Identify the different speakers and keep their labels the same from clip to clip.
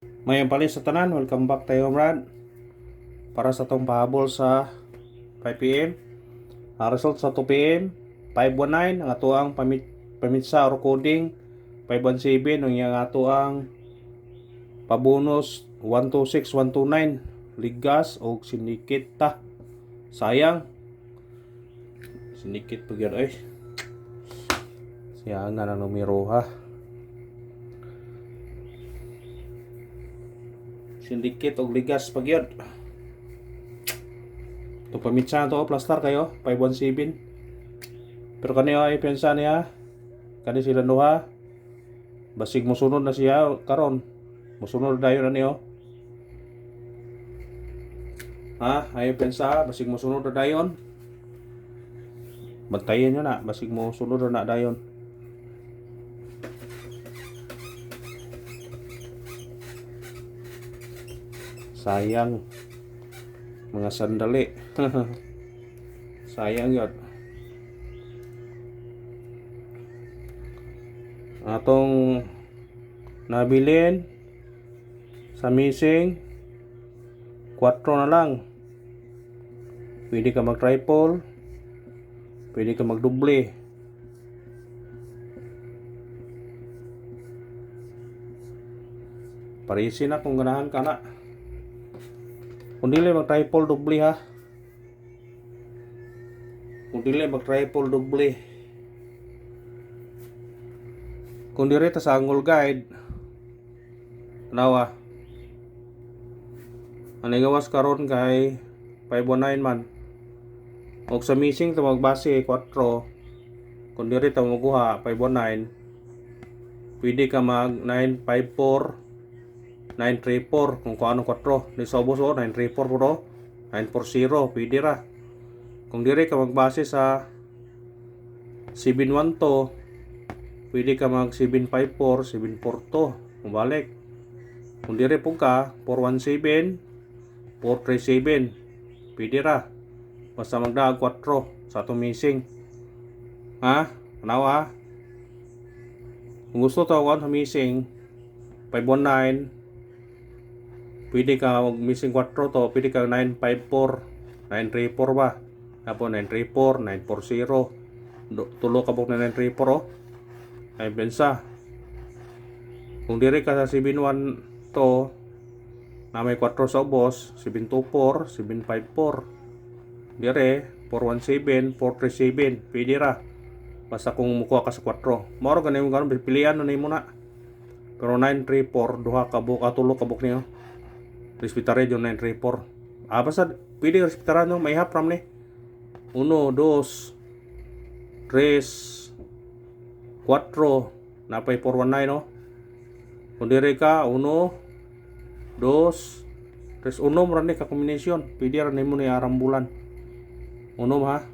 Speaker 1: Mayong palis sa tanan, welcome back tayo Brad. Para sa tong pahabol sa 5 p.m. Ang result sa 2 p.m. 519 ang atuang pamitsa or coding. 517 ang yang atuang pabonus 126 129 ligas o sinikit ta. Sayang. Sinikit pa gyud ay. Sayang na ng numero ha. Sindikit og ligas pagyod. Ito pamitsa to plastar kayo 517. Pero kaniya ay pensa niya. Kani sila duha. Basig mosunod na siya karon. Mosunod dayon na niyo. Ha, ay pensa basig mosunod na dayon. Bantayan nyo na basig mosunod na dayon. Sayang mga sandali. Sayang yun. Atong nabilin sa missing 4 na lang. Pwede ka mag triple, pwede ka mag doble. Parisin na kung ganahan ka na. Kung dili mag triple doble ha. Kung dili mag triple doble. Kung diri ta sa angle guide. Nawa. Ang gawas karon kay 519 man. Og sa missing ta magbase 4. Kung diri ta maguha 519. Pwede ka mag 954 934 kung ano 4 ni sobos 934 puro 940 pwede ra. Kung dire ka magbase sa 712 pwede ka mag 754 742 mabalik. Kung dire po ka 417 437 pwede ra. Basta magdaag 4 sa atong missing. Ha? Anawa? Kung gusto tawag sa missing 519 pwede ka mag missing 4 to, pwede ka 954, 934 ba? Tapos 934, 940. Tulo ka po na 934 oh. Ay bensa. Kung dire ka sa 71 to na may 4 sa ubos, 724, 754. Dire 417, 437, pwede ra. Basta kung mukuha ka sa 4. Mao ra ganin mo karon pilian na nimo na. Pero 934 duha ka buk tulo ka buk niyo. Respetare yung 934. Basta pwede respetaran nyo. May hapram ni 1, 2 3 4 napay 419 no. Kung dire ka 1 2 3 unom ra ni ka kombinasyon. Pwede ra nimo ni arambulan unom ha.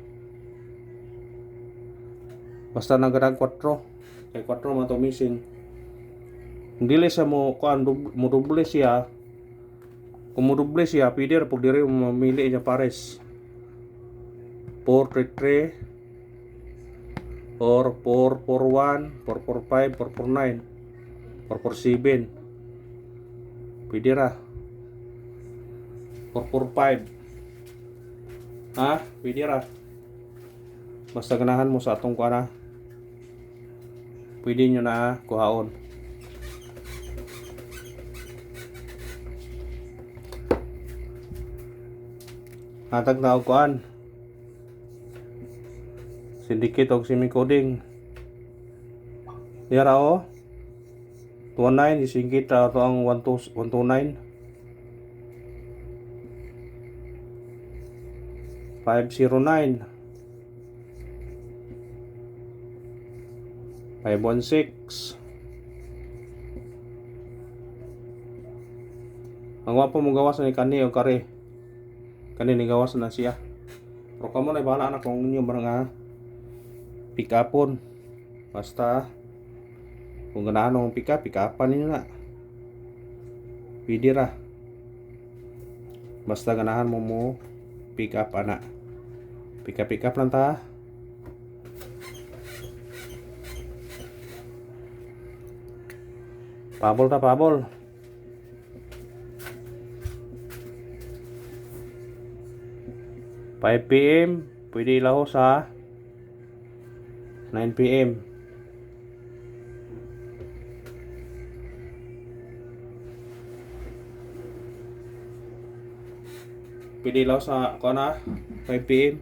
Speaker 1: Basta nagadag 4 kay 4 man to missing. Dili sa mo kuan mo doble siya. Kung mo doble siya, pwede ra pag dire mo mamili niya pares. 433 or 441, 445, 449, 447. Pwede ra. 445. Ha? Pwede ra. Basta ganahan mo sa atong kuana. Pwede nyo na kuhaon. Hatag na og kuan. Syndicate og semi-coding. Dira o. 29 isingkit ato ang 129. 509. 516. Ang wapo mo gawas ni kani o kare. Kani ni gawas na siya. Pero kamo na bahala na kung inyo mga pick upon. Basta kung ganahan ng pick upan ninyo na. Pwede ra. Basta ganahan mo pick up ana. Pick up lang ta. Pabol ta pabol. 5 PM, pwede ilaho sa 9 PM. Pwede ilaho sa 5 PM.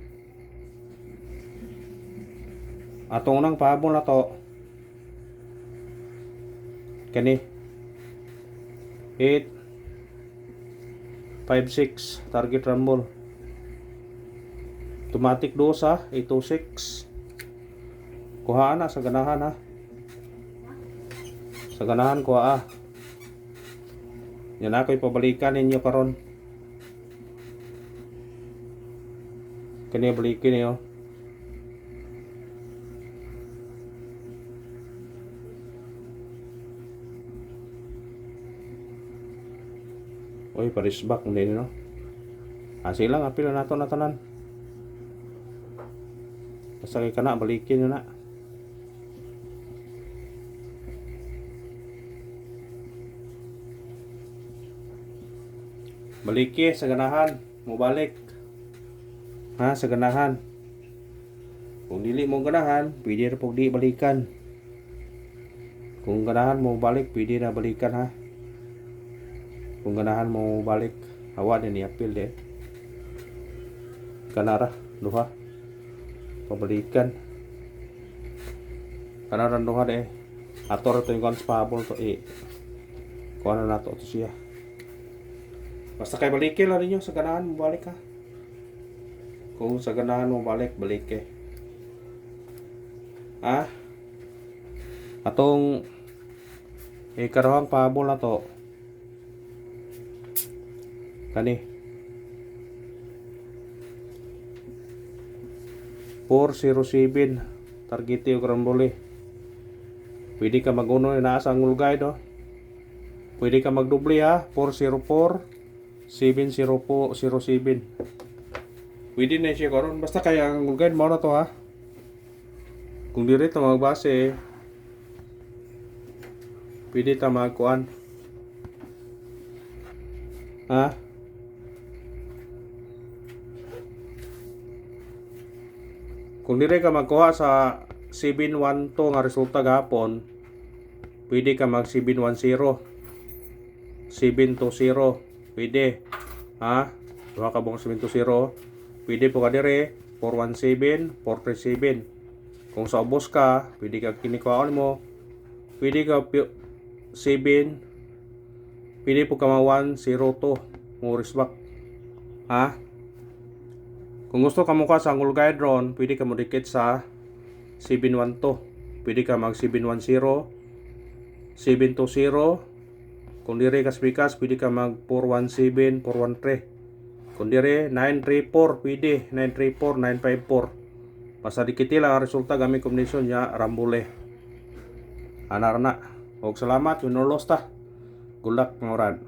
Speaker 1: Atong nang pahabol na to. Kani 8 5-6 target rumble. Automatic do sa 806. Kuhaan na sa ganahan ha. Sa ganahan kuha. Yan ako ipabalikan ninyo karon. Kani balikin niyo. Oy, parisbak hindi no. Sige lang, apil na nato na tanan. Pasakay ka na, balikin nyo na. Baliki sa ganahan, mo balik. Ha, sa ganahan. Kung dili mo ganahan, pwede na pog di balikan. Kung ganahan mo balik, pwede na balikan ha. Kung ganahan mo balik, hawa din i-appeal de. Kanara, duha. Pabalikan. Kanara duha de. Ator to yung pahabol to kuha na nato to siya. Basta kay balikin lang ninyo sa ganahan mo balik ha. Kung sa ganahan mo balik, balik eh. Ha? Atong karohang pahabol na to. Kani 407 target yung karambole. Pwede ka mag-uno na sa angul guide oh. Pwede ka magdubli ha. 404 70407. Pwede na siya karon. Basta kaya ang angul guide mo na to ha. Kung direct na magbase pwede ta magkuan ha. Kung dire ka magkuha sa 712 nga resulta gahapon, pwede ka mag 710, 720, pwede. Ha? Duha ka bang 720, pwede po ka dire 417, 437. Kung sa ubos ka, pwede ka kinikuhaan mo, pwede ka 7, pwede po ka ma 102 mo risbak. Ha? Kung gusto ka mo ka sa angul guide ron, pwede ka mo dikit sa 712. Pwede ka mag 710, 720. Kung dire kas-bikas, pwede ka mag 417, 413. Kung dire 934, pwede 934, 954. Basta dikit lang ang resulta gamit kombinasyon niya rambule. Anar na. Og salamat, winulos ta. Good luck mga